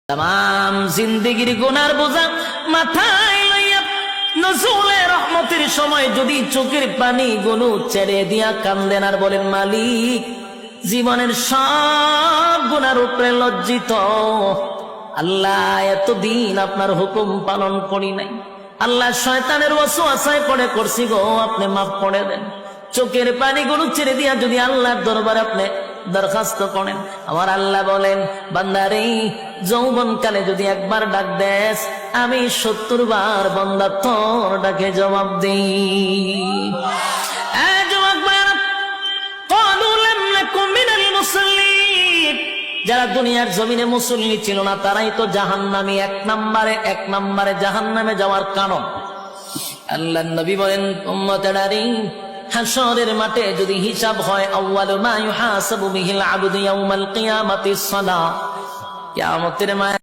তাম জিন্দেগির গুনার বোঝা মাথায় লইয়া নজরুলের রহমতের সময় যদি চোখের পানি গুলো ছেড়ে দিয়া কান্দেন আর বলেন, মালিক জীবনের সব গুনার উপরে লজ্জিত আল্লাহ, এতদিন আপনার হুকুম পালন করি নাই, আল্লাহ শয়তানের ওয়াসওয়াসায় পড়ে করছি গো, আপনি মাফ করে দেন। চোখের পানিগুলো ছেড়ে দিয়া যদি আল্লাহর দরবারে আপনি দরখাস্ত করেন, আমার আল্লাহ বলেন, বান্দারে যৌবনকালে যদি একবার ডাক দেস, আমি 70 বার বান্দা তোর ডাকে জবাব দিই। যারা দুনিয়ার জমিনে মুসল্লি ছিল না তারাই তো জাহান্নামী, এক নম্বরে জাহান্নামে যাওয়ার কারণ। আল্লাহর নবী বলেন, উম্মতেরারে হাশরের মাঠে যদি হিসাব হয়, আউয়ালু মা ইউহাসাবু বিহিল আবদু ইয়াউমাল কিয়ামাতিস সালাহ, কিয়ামতের